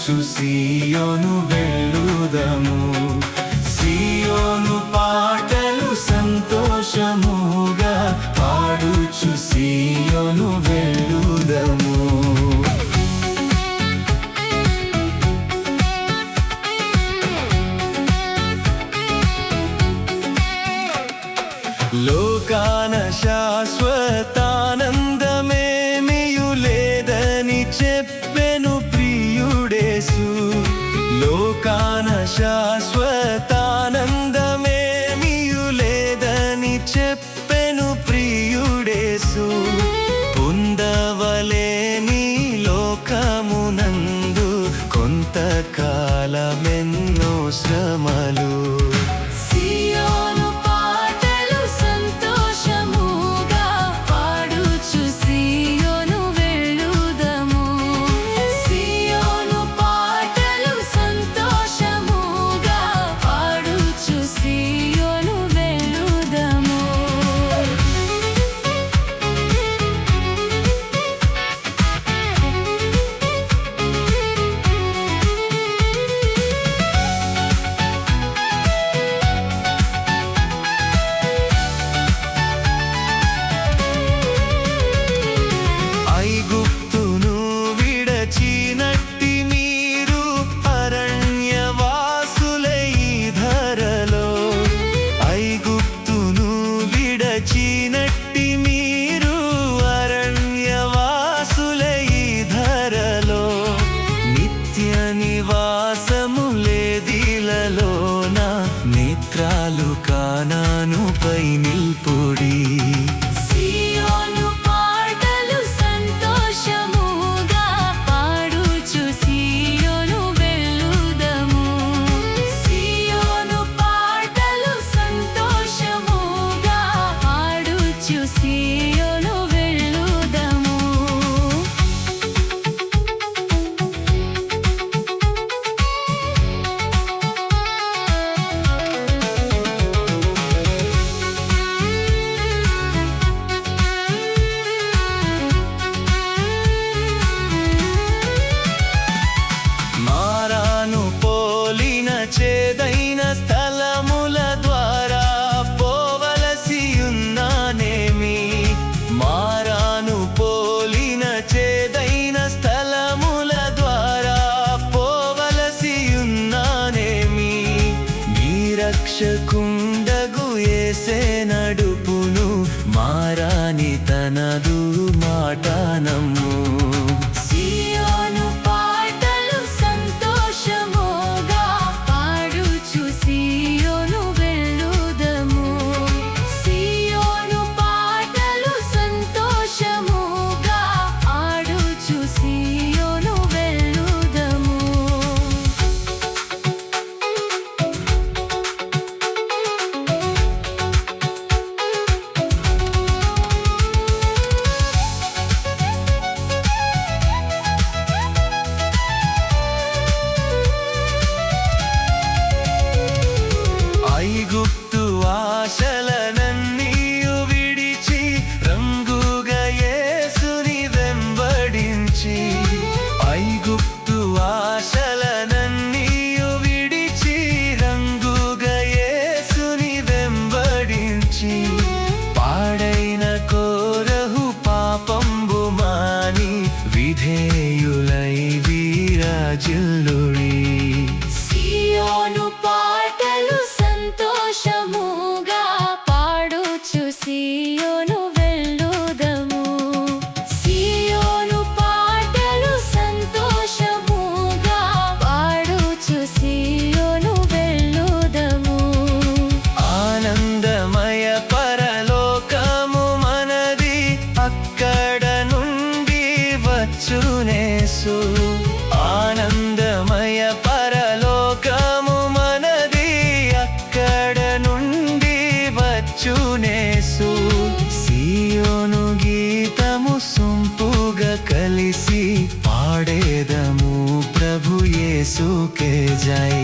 పాడుచు సియోను వెళ్ళుదము. సియోను పాటలు సంతోషముగా పాడుచు సియోను వెళ్ళుదము. లోకాన శాశ్వతానందమేమియు లేదని చెప్పెను ప్రియుడేసు. లోకాన శాశ్వతానందమేమియు లేదని చెప్పెను ప్రియుడేసు. పొందవలేని లోకమునందు కొంతకాలమెన్నో శ్రమలు. నేత్రాలు కానానుపై నిల్పుడి. సియోను పాటలు సంతోషముగా పాడుచు సియోను వెళ్ళుదము. సియోను పాటలు సంతోషముగా పాడుచు సియోను వెళ్ళుదము. చేదైన స్థలముల ద్వారా పోవలసియున్నానేమి. మారాను పోలిన చేదైన స్థలముల ద్వారా పోవలసియున్నానేమి. నీ రక్షకుండగు యేసే నడుపును, మారాని తనదు మాట నమ్ము. ఐగుప్తు ఆశలనన్నీయు విడిచి రంగుగా యేసుని వెంబడించి. ఐగుప్తు ఆశలనన్నీయు విడిచి రంగుగా యేసుని వెంబడించి. పాడైన కోరహు పాపంబు మాని విధేయులై వీరాజిల్లుడి. సియోను పాటలు సంతోషముగా పాడుచు సియోను వెళ్ళుదము. సియోను పాటలు సంతోషముగా పాడుచు సియోను వెళ్ళుదము. ఆనందమయ పరలోకము మనది, అక్కడ నుండి వచ్చునేసు. ఆనందమయ పరలోకము మనది, అక్కడ నుండి వచ్చునేసు. సియోను గీతము సొంపుగా కలిసి పాడేదము, ప్రభు యేసుకే జై.